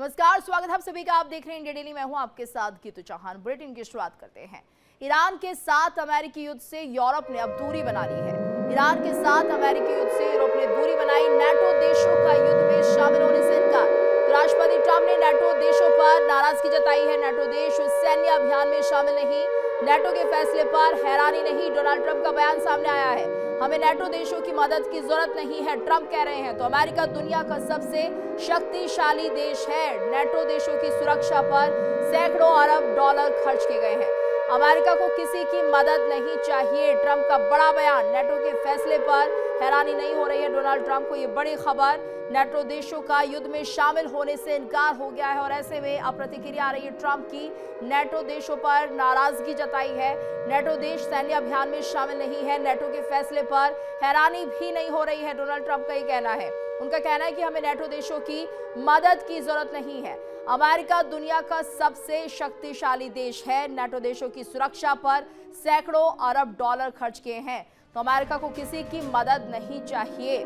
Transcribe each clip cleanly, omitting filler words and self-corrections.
नमस्कार, स्वागत है आप सभी का। आप देख रहे हैं इंडिया डेली। मैं हूं आपके साथ गीतू चौहान। बुलेटिन की शुरुआत करते हैं। ईरान के साथ अमेरिकी युद्ध से यूरोप ने अब दूरी बना ली है। ईरान के साथ अमेरिकी युद्ध से यूरोप ने दूरी बनाई। नेटो देशों का युद्ध में शामिल होने से इनकार। तो राष्ट्रपति ट्रंप ने नेटो देशों पर नाराजगी जताई है। नेटो देश सैन्य अभियान में शामिल नहीं। नेटो के फैसले पर हैरानी नहीं। डोनाल्ड ट्रंप का बयान सामने आया है। हमें नेटो देशों की मदद की जरूरत नहीं है, ट्रंप कह रहे हैं। तो अमेरिका दुनिया का सबसे शक्तिशाली देश है। नेटो देशों की सुरक्षा पर सैकड़ों अरब डॉलर खर्च किए गए हैं। अमेरिका को किसी की मदद नहीं चाहिए, ट्रंप का बड़ा बयान। नेटो के फैसले पर हैरानी नहीं हो रही है डोनाल्ड ट्रंप को। ये बड़ी खबर, नेटो देशों का युद्ध में शामिल होने से इनकार हो गया है और ऐसे में अब प्रतिक्रिया आ रही है ट्रंप की। नेटो देशों पर नाराजगी जताई है। नेटो देश सैन्य अभियान में शामिल नहीं है। नेटो के फैसले पर हैरानी भी नहीं हो रही है, डोनाल्ड ट्रंप का ये कहना है। उनका कहना है कि हमें नेटो देशों की मदद की जरूरत नहीं है। अमेरिका दुनिया का सबसे शक्तिशाली देश है। नेटो देशों की सुरक्षा पर सैकड़ों अरब डॉलर खर्च किए हैं। तो अमेरिका को किसी की मदद नहीं चाहिए,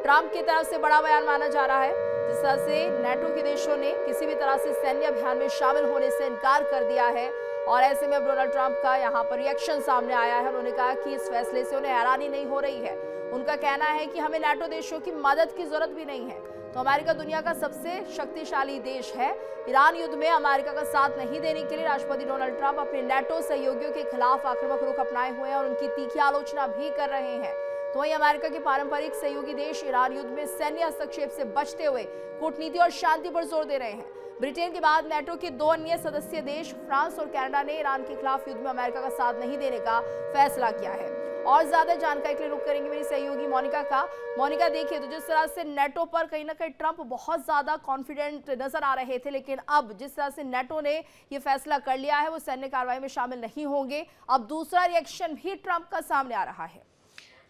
ट्रंप की तरफ से बड़ा बयान माना जा रहा है। जिस तरह से नेटो के देशों ने किसी भी तरह से सैन्य अभियान में शामिल होने से इनकार कर दिया है और ऐसे में अब डोनाल्ड ट्रंप का यहाँ पर रिएक्शन सामने आया है। उन्होंने कहा कि इस फैसले से उन्हें हैरानी नहीं हो रही है। उनका कहना है कि हमें नेटो देशों की मदद की जरूरत भी नहीं है। तो अमेरिका दुनिया का सबसे शक्तिशाली देश है। ईरान युद्ध में अमेरिका का साथ नहीं देने के लिए राष्ट्रपति डोनाल्ड ट्रंप अपने नेटो सहयोगियों के खिलाफ आक्रामक रुख अपनाए हुए हैं और उनकी तीखी आलोचना भी कर रहे हैं। तो वहीं अमेरिका के पारंपरिक सहयोगी देश ईरान युद्ध में सैन्य हस्तक्षेप से बचते हुए कूटनीति और शांति पर जोर दे रहे हैं। ब्रिटेन के बाद नेटो के दो अन्य सदस्य देश फ्रांस और कनाडा ने ईरान के खिलाफ युद्ध में अमेरिका का साथ नहीं देने का फैसला किया है। और ज्यादा जानकारी के लिए रुक करेंगे मेरी सहयोगी मोनिका का। मोनिका, देखिए तो जिस तरह से नेटो पर कहीं ना कहीं ट्रंप बहुत ज्यादा कॉन्फिडेंट नजर आ रहे थे, लेकिन अब जिस तरह से नेटो ने ये फैसला कर लिया है वो सैन्य कार्रवाई में शामिल नहीं होंगे, अब दूसरा रिएक्शन भी ट्रंप का सामने आ रहा है।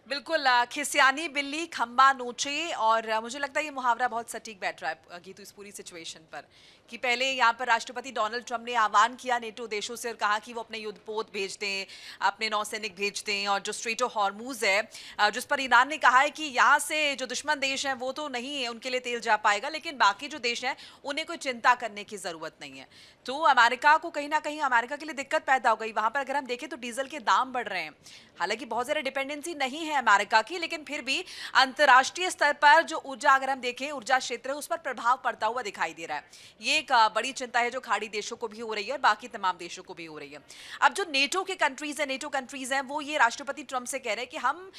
बिल्कुल, खिसियानी बिल्ली खंबा नोचे। और मुझे लगता है ये मुहावरा बहुत सटीक बैठ रहा है गीतू इस पूरी सिचुएशन पर, कि पहले यहाँ पर राष्ट्रपति डोनाल्ड ट्रंप ने आह्वान किया नेटो देशों से और कहा कि वो अपने युद्धपोत भेज दें, अपने नौसैनिक भेज दें। और जो स्ट्रेट ऑफ हॉर्मूज है जिस पर ईरान ने कहा है कि यहाँ से जो दुश्मन देश हैं वो तो नहीं है, उनके लिए तेल जा पाएगा, लेकिन बाकी जो देश हैं उन्हें कोई चिंता करने की ज़रूरत नहीं है। तो अमेरिका को कहीं ना कहीं अमेरिका के लिए दिक्कत पैदा हो गई। वहाँ पर अगर हम देखें तो डीजल के दाम बढ़ रहे हैं। हालांकि बहुत ज़्यादा डिपेंडेंसी नहीं है अमेरिका की, लेकिन फिर भी अंतर्राष्ट्रीय स्तर पर जो ऊर्जा, अगर हम देखें ऊर्जा क्षेत्र है, उस पर प्रभाव पड़ता हुआ दिखाई दे रहा है। ये एक बड़ी चिंता है जो खाड़ी देशों को भी हो रही है और बाकी तमाम देशों को भी हो रही है। अब जो नेटो के कंट्रीज हैं वो ये राष्ट्रपति ट्रंप से कह रहे हैं कि हम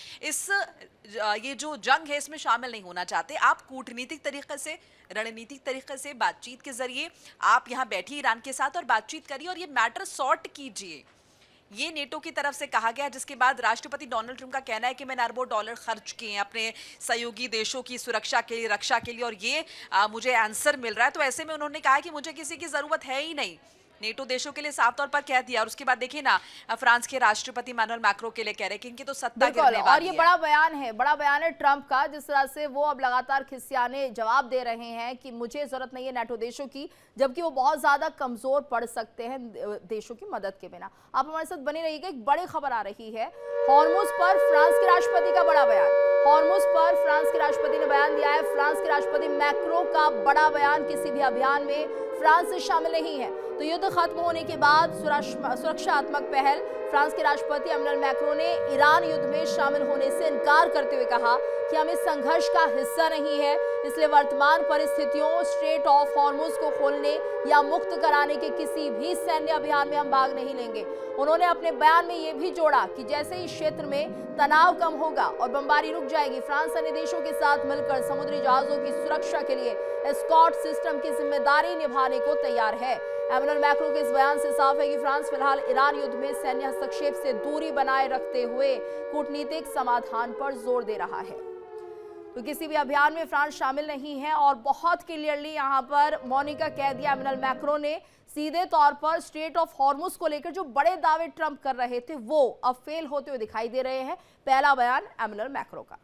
ये जो जंग है इसमें शामिल नहीं होना चाहते। आप कूटनीतिक तरीके से, रणनीतिक तरीके से, बातचीत के जरिए आप यहाँ बैठिए ईरान के साथ और बातचीत करिए और ये मैटर सॉर्ट कीजिए। ये नेटो की तरफ से कहा गया, जिसके बाद राष्ट्रपति डोनाल्ड ट्रंप का कहना है कि मैंने अरबों डॉलर खर्च किए हैं अपने सहयोगी देशों की सुरक्षा के लिए, रक्षा के लिए, और ये मुझे आंसर मिल रहा है। तो ऐसे में उन्होंने कहा कि मुझे किसी की जरूरत है ही नहीं, नेटो देशों के लिए साफ तौर पर कह दिया। और उसके बाद देखिए ना, फ्रांस के राष्ट्रपति इमैनुअल मैक्रों के लिए कह रहे हैं कि इनकी तो सत्ता गिरने वाली है। और ये बड़ा बयान है ट्रंप का, जिस तरह से वो अब लगातार खिसियाने जवाब दे रहे हैं कि मुझे जरूरत नहीं है नेटो देशों की, जबकि वो बहुत ज्यादा कमजोर पड़ सकते हैं देशों की मदद के बिना। आप हमारे साथ बने रहिएगा। एक बड़ी खबर आ रही है, हॉर्मुज पर फ्रांस के राष्ट्रपति का बड़ा बयान। हॉर्मुज पर फ्रांस के राष्ट्रपति ने बयान दिया है। फ्रांस के राष्ट्रपति मैक्रो का बड़ा बयान, किसी भी अभियान में फ्रांस शामिल नहीं है। तो युद्ध खत्म होने के बाद सुरक्षात्मक पहल, फ्रांस के राष्ट्रपति इमैनुअल मैक्रो ने ईरान युद्ध में शामिल होने से इनकार करते हुए कहा कि हम इस संघर्ष का हिस्सा नहीं है, इसलिए वर्तमान परिस्थितियों स्ट्रेट ऑफ हॉर्मुज को खोलने या मुक्त कराने के किसी भी सैन्य अभियान में हम भाग नहीं लेंगे। उन्होंने अपने बयान में यह भी जोड़ा कि जैसे ही क्षेत्र में तनाव कम होगा और बमबारी रुक जाएगी, फ्रांस अन्य देशों के साथ मिलकर समुद्री जहाजों की सुरक्षा के लिए एस्कॉर्ट सिस्टम की जिम्मेदारी निभाने को तैयार है। इमैनुअल मैक्रो के इस बयान से साफ है कि फ्रांस फिलहाल ईरान युद्ध में सैन्य हस्तक्षेप से दूरी बनाए रखते हुए कूटनीतिक समाधान पर जोर दे रहा है। तो किसी भी अभियान में फ्रांस शामिल नहीं है और बहुत क्लियरली यहाँ पर मोनिका कह दिया इमैनुअल मैक्रो ने, सीधे तौर पर स्ट्रेट ऑफ हॉर्मुज को लेकर जो बड़े दावे ट्रंप कर रहे थे वो अब फेल होते हुए दिखाई दे रहे हैं। पहला बयान इमैनुअल मैक्रो का।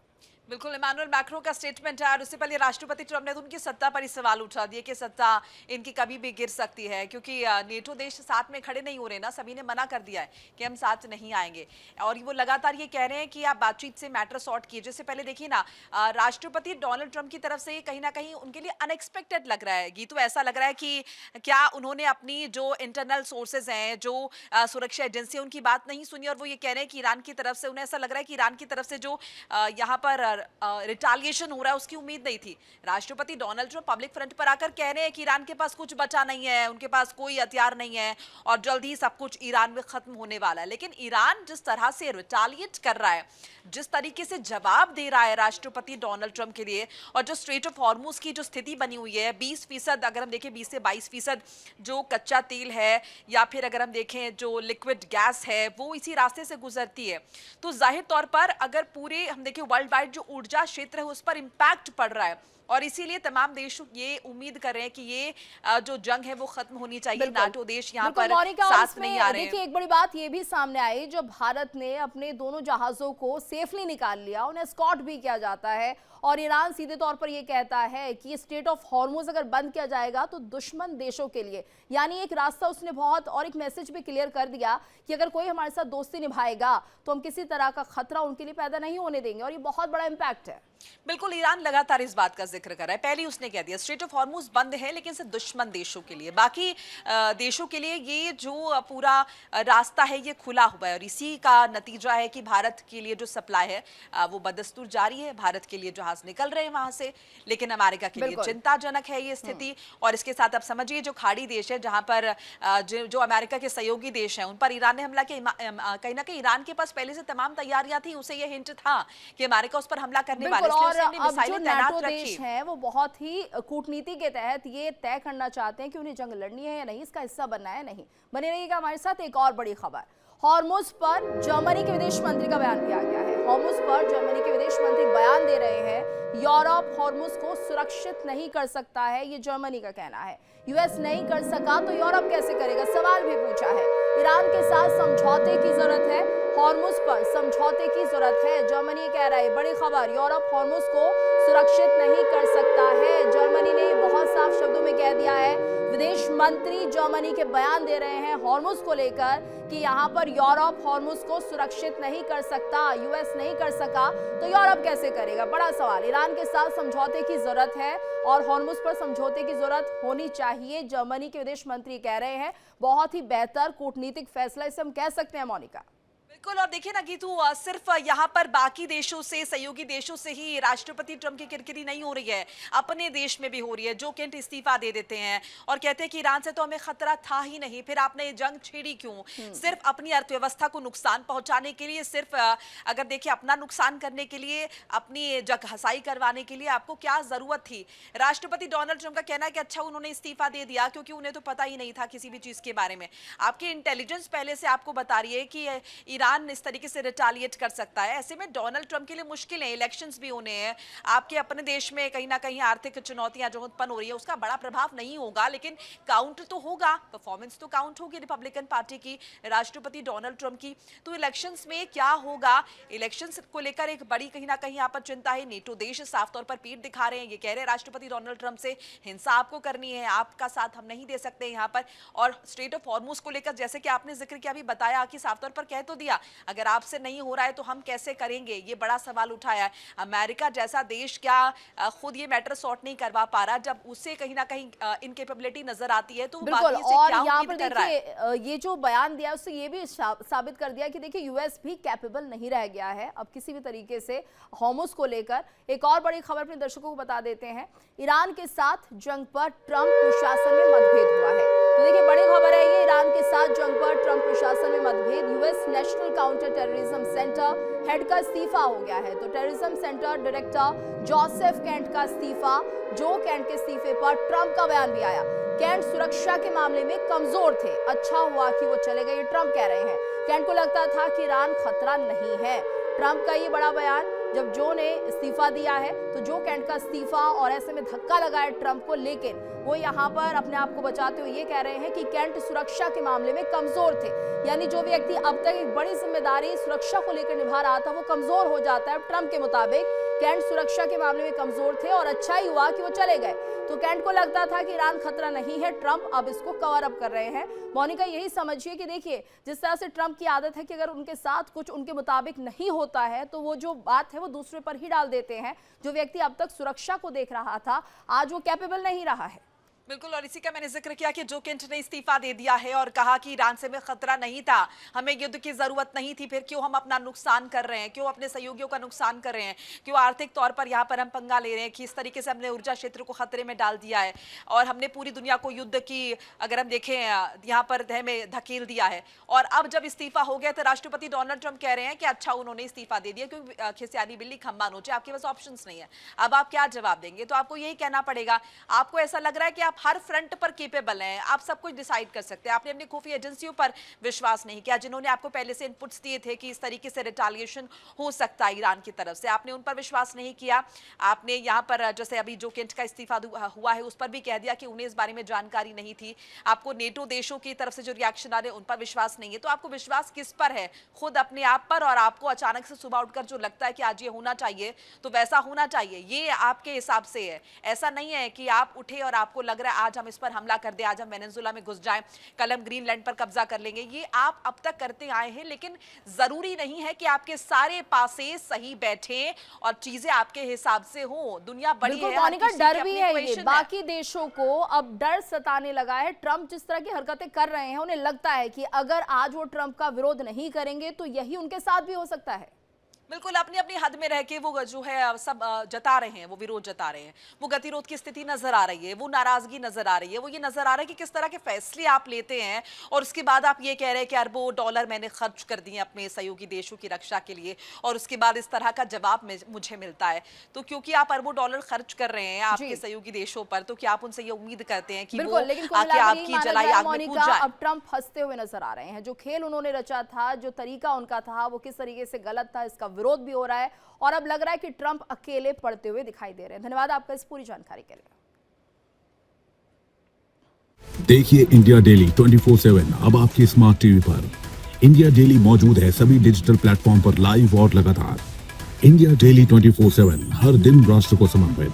बिल्कुल, इमानुएल मैक्रो का स्टेटमेंट है और उससे पहले राष्ट्रपति ट्रंप ने तो उनकी सत्ता पर ही सवाल उठा दिए कि सत्ता इनकी कभी भी गिर सकती है, क्योंकि नेटो देश साथ में खड़े नहीं हो रहे ना, सभी ने मना कर दिया है कि हम साथ नहीं आएंगे। और वो लगातार ये कह रहे हैं कि आप बातचीत से मैटर सॉर्ट कीजिए। इससे पहले देखिए ना, राष्ट्रपति डोनाल्ड ट्रंप की तरफ से ये कहीं ना कहीं उनके लिए अनएक्सपेक्टेड लग रहा है। गीतू, ऐसा लग रहा है कि क्या उन्होंने अपनी जो इंटरनल सोर्सेज हैं, जो सुरक्षा एजेंसी है, उनकी बात नहीं सुनी और वो ये कह रहे हैं कि ईरान की तरफ से, उन्हें ऐसा लग रहा है कि ईरान की तरफ से जो यहाँ पर रिटालिएशन हो रहा है उसकी उम्मीद नहीं थी। राष्ट्रपति डोनाल्ड ट्रंप पब्लिक फ्रंट पर आकर कह रहे हैं कि ईरान के पास कुछ बचा नहीं है, उनके पास कोई हथियार नहीं है और जल्द ही सब कुछ ईरान में खत्म होने वाला है। लेकिन ईरान जिस तरह से रिटालिएट कर रहा है, जिस तरीके से जवाब दे रहा है राष्ट्रपति डोनाल्ड ट्रंप के लिए, और जो स्ट्रेट ऑफ हॉर्मुज की जो स्थिति बनी हुई है, 20%, अगर हम देखें 20 से 22% जो कच्चा तेल है या फिर अगर हम देखें जो लिक्विड गैस है वो इसी रास्ते से गुजरती है, तो जाहिर तौर पर अगर पूरे हम देखें वर्ल्ड वाइड जो ऊर्जा क्षेत्र है उस पर इम्पैक्ट पड़ रहा है और इसीलिए तमाम देश ये उम्मीद कर रहे हैं कि ये जो जंग है वो खत्म होनी चाहिए। नाटो देश यहाँ पर साथ नहीं आ रहे हैं। देखिए, एक बड़ी बात ये भी सामने आई, जब भारत ने अपने दोनों जहाजों को सेफली निकाल लिया, उन्हें एस्कॉर्ट भी किया जाता है और ईरान सीधे तौर पर यह कहता है कि स्टेट ऑफ हॉर्मुज अगर बंद किया जाएगा तो दुश्मन देशों के लिए, यानी एक रास्ता उसने बहुत, और एक मैसेज भी क्लियर कर दिया कि अगर कोई हमारे साथ दोस्ती निभाएगा तो हम किसी तरह का खतरा उनके लिए पैदा नहीं होने देंगे, और ये बहुत बड़ा इंपैक्ट है। बिल्कुल, ईरान लगातार इस बात का जिक्र कर रहा है। पहले उसने कह दिया स्ट्रेट ऑफ हॉर्मुज बंद है लेकिन सिर्फ दुश्मन देशों के लिए, बाकी देशों के लिए ये जो पूरा रास्ता है ये खुला हुआ है और इसी का नतीजा है कि भारत के लिए जो सप्लाई है वो बदस्तूर जारी है। भारत के लिए जहाज निकल रहे हैं वहां से, लेकिन अमेरिका के लिए चिंताजनक है ये स्थिति। और इसके साथ आप समझिए जो खाड़ी देश है जहां पर जो अमेरिका के सहयोगी देश हैं उन पर ईरान ने हमला किया, कहीं ना कहीं ईरान के पास पहले से तमाम तैयारियां थी, उसे ये हिंट था कि अमेरिका उस पर हमला करने वाला है। और अब जो नाटो देश हैं वो बहुत ही कूटनीति के तहत ये तय करना चाहते हैं कि उन्हें जंग लड़नी है या नहीं, इसका हिस्सा बनना है नहीं। बने रहिएगा हमारे साथ। एक और बड़ी खबर, हॉर्मुज पर जर्मनी के विदेश मंत्री का बयान दिया गया है। हॉर्मुज पर जर्मनी के विदेश मंत्री बयान दे रहे हैं, यूरोप हॉर्मुज को सुरक्षित नहीं कर सकता है, ये जर्मनी का कहना है। यूएस नहीं कर सका तो यूरोप कैसे करेगा, सवाल भी पूछा है। ईरान के साथ समझौते की जरूरत है, हॉर्मुज पर समझौते की जरूरत है, जर्मनी कह रहा है। बड़ी खबर, यूरोप हॉर्मुज को सुरक्षित नहीं कर सकता है, जर्मनी ने बहुत साफ शब्दों में कह दिया है। विदेश मंत्री जर्मनी के बयान दे रहे हैं हॉर्मुज को लेकर कि यहां पर यूरोप हॉर्मुज को सुरक्षित नहीं कर सकता, यूएस नहीं कर सका तो यूरोप कैसे करेगा, बड़ा सवाल। ईरान के साथ समझौते की जरूरत है और हॉर्मुज पर समझौते की जरूरत होनी चाहिए, जर्मनी के विदेश मंत्री कह रहे हैं। बहुत ही बेहतर कूटनीतिक फैसला इसे हम कह सकते हैं, मोनिका। बिल्कुल, और देखिए ना गीतू, सिर्फ यहाँ पर बाकी देशों से, सहयोगी देशों से ही राष्ट्रपति ट्रंप की किरकिरी नहीं हो रही है, अपने देश में भी हो रही है। जो केंट इस्तीफा दे देते हैं और कहते हैं कि ईरान से तो हमें खतरा था ही नहीं, फिर आपने ये जंग छेड़ी क्यों? सिर्फ अपनी अर्थव्यवस्था को नुकसान पहुंचाने के लिए, सिर्फ अगर देखिए अपना नुकसान करने के लिए, अपनी जग हसाई करवाने के लिए आपको क्या जरूरत थी? राष्ट्रपति डोनाल्ड ट्रंप का कहना है कि अच्छा उन्होंने इस्तीफा दे दिया क्योंकि उन्हें तो पता ही नहीं था किसी भी चीज के बारे में। आपकी इंटेलिजेंस पहले से आपको बता रही है कि ईरान इस तरीके से रिटालिएट कर सकता है। ऐसे में डोनाल्ड ट्रंप के लिए मुश्किल है, इलेक्शंस भी होने हैं, आपके अपने देश में कहीं ना कहीं आर्थिक चुनौतियां जो उत्पन्न हो रही है उसका बड़ा प्रभाव नहीं होगा, लेकिन काउंट तो होगा, परफॉर्मेंस तो काउंट होगी रिपब्लिकन पार्टी की, राष्ट्रपति डोनाल्ड ट्रंप की। तो इलेक्शंस में क्या होगा, इलेक्शंस को लेकर एक बड़ी कहीं ना कहीं यहाँ पर चिंता है। नेटो देश साफ तौर पर पीठ दिखा रहे हैं, ये कह रहे हैं राष्ट्रपति डोनाल्ड ट्रंप से हिंसा आपको करनी है, आपका साथ हम नहीं दे सकते यहाँ पर। और स्ट्रेट ऑफ हॉर्मुज को लेकर जैसे कि आपने जिक्र किया, अभी बताया कि साफ तौर पर कह तो दिया अगर आपसे नहीं हो रहा है तो हम कैसे करेंगे, ये बड़ा सवाल उठाया है। अमेरिका जैसा देश क्या खुद ये मैटर सॉर्ट नहीं करवा पा रहा, जब उससे कहीं ना कहीं इनकेपेबिलिटी नजर आती है तो बिल्कुल। और यहाँ पर देखिए ये जो बयान दिया उससे ये भी साबित कर दिया कि देखिए यूएस भी कैपेबल नहीं रह गया है अब किसी भी तरीके से हॉर्मुज को लेकर। एक और बड़ी खबर अपने दर्शकों को बता देते हैं, ईरान के साथ जंग पर ट्रंप प्रशासन में मतभेद हुआ है। तो देखिए बड़ी खबर है ये, ईरान के साथ जंग पर ट्रंप प्रशासन में मतभेद। US national counter terrorism centre head का इस्तीफा हो गया है, तो terrorism centre director Joseph Kent का इस्तीफा, जो केंट के इस्तीफे पर ट्रंप का बयान भी आया। केंट सुरक्षा के मामले में कमजोर थे, अच्छा हुआ कि वो चले गए, ट्रंप कह रहे हैं। केंट को लगता था कि ईरान खतरा नहीं है, ट्रंप का ये बड़ा बयान। जब जो ने इस्तीफा दिया है तो जो केंट का इस्तीफा, और ऐसे में धक्का लगा है ट्रंप को, लेकिन वो यहाँ पर अपने आप को बचाते हुए ये कह रहे हैं कि केंट सुरक्षा के मामले में कमजोर थे, यानी जो व्यक्ति अब तक एक बड़ी जिम्मेदारी सुरक्षा को लेकर निभा रहा था वो कमजोर हो जाता है ट्रंप के मुताबिक। कैंट सुरक्षा के मामले में कमजोर थे और अच्छा ही हुआ कि वो चले गए। तो कैंट को लगता था कि ईरान खतरा नहीं है, ट्रंप अब इसको कवर अप कर रहे हैं। मोनिका, यही समझिए कि देखिए जिस तरह से ट्रंप की आदत है कि अगर उनके साथ कुछ उनके मुताबिक नहीं होता है तो वो जो बात है वो दूसरे पर ही डाल देते हैं। जो व्यक्ति अब तक सुरक्षा को देख रहा था आज वो कैपेबल नहीं रहा है। बिल्कुल, और इसी का मैंने जिक्र किया कि जो केंट ने इस्तीफा दे दिया है और कहा कि ईरान से में खतरा नहीं था, हमें युद्ध की जरूरत नहीं थी, फिर क्यों हम अपना नुकसान कर रहे हैं, क्यों अपने सहयोगियों का नुकसान कर रहे हैं, क्यों आर्थिक तौर पर यहाँ पर हम पंगा ले रहे हैं कि इस तरीके से हमने ऊर्जा क्षेत्र को खतरे में डाल दिया है और हमने पूरी दुनिया को युद्ध की अगर हम देखें यहाँ पर तह में धकेल दिया है। और अब जब इस्तीफा हो गया तो राष्ट्रपति डोनाल्ड ट्रंप कह रहे हैं कि अच्छा उन्होंने इस्तीफा दे दिया क्योंकि खिसियानी बिल्ली खंबा नोचे, आपके पास ऑप्शंस नहीं है, अब आप क्या जवाब देंगे? तो आपको यही कहना पड़ेगा। आपको ऐसा लग रहा है कि आप हर फ्रंट पर केपेबल हैं, आप सब कुछ डिसाइड कर सकते हैं, आपने अपनी खुफिया एजेंसियों पर विश्वास नहीं किया जिन्होंने आपको पहले से इनपुट्स दिए थे कि इस तरीके से रिटालिएशन हो सकता है ईरान की तरफ से, आपने उन पर विश्वास नहीं किया। आपने यहाँ पर जैसे अभी जो केंट का इस्तीफा हुआ है उस पर भी कह दिया कि उन्हें इस बारे में जानकारी नहीं थी। आपको नेटो देशों की तरफ से जो रिएक्शन आ रहे हैं उन पर विश्वास नहीं है। तो आपको विश्वास किस पर है? खुद अपने आप पर, और आपको अचानक से सुबह उठकर जो लगता है कि आज ये होना चाहिए तो वैसा होना चाहिए, ये आपके हिसाब से है। ऐसा नहीं है कि आप उठे और आपको लग रहा है आज हम इस पर हमला कर दे, आज हम वेनेजुएला में घुस जाएं, कल हम ग्रीनलैंड पर कब्जा कर लेंगे। ये आप अब तक करते आए हैं, लेकिन जरूरी नहीं है कि आपके सारे पासे सही बैठे और चीजें आपके हिसाब से हो। दुनिया बड़ी है, हर मोनिका, किसी की डर भी अपनी है equation ये, बाकी देशों को अब डर सताने लगा है। ट्रंप जिस तरह की हरकतें कर रहे हैं उन्हें लगता है कि अगर आज वो ट्रंप का विरोध नहीं करेंगे तो यही उनके साथ भी हो सकता है। बिल्कुल, अपनी अपनी हद में रह के वो जो है सब जता रहे हैं, वो विरोध जता रहे हैं, वो गतिरोध की स्थिति नजर आ रही है, वो नाराजगी नजर आ रही है, वो ये नजर आ रहा है कि किस तरह के फैसले आप लेते हैं और उसके बाद आप ये कह रहे हैं कि अरबों डॉलर मैंने खर्च कर दिए अपने सहयोगी देशों की रक्षा के लिए और उसके बाद इस तरह का जवाब मुझे मिलता है। तो क्योंकि आप अरबों डॉलर खर्च कर रहे हैं आपके सहयोगी देशों पर, तो क्या आप उनसे ये उम्मीद करते हैं कि वो आके आपकी जलाई आग में कूद जाए? अब ट्रंप हंसते हुए नजर आ रहे हैं। जो खेल उन्होंने रचा था, जो तरीका उनका था, वो किस तरीके से गलत था, इसका विरोध भी हो रहा है और अब लग रहा है कि ट्रंप अकेले पड़ते हुए दिखाई दे रहे हैं। धन्यवाद आपका इस पूरी जानकारी के लिए। देखिए इंडिया डेली 24/7 अब आपके स्मार्ट टीवी पर। इंडिया डेली मौजूद है सभी डिजिटल प्लेटफॉर्म पर लाइव और लगातार। इंडिया डेली 24/7 हर दिन राष्ट्र को समर्पित।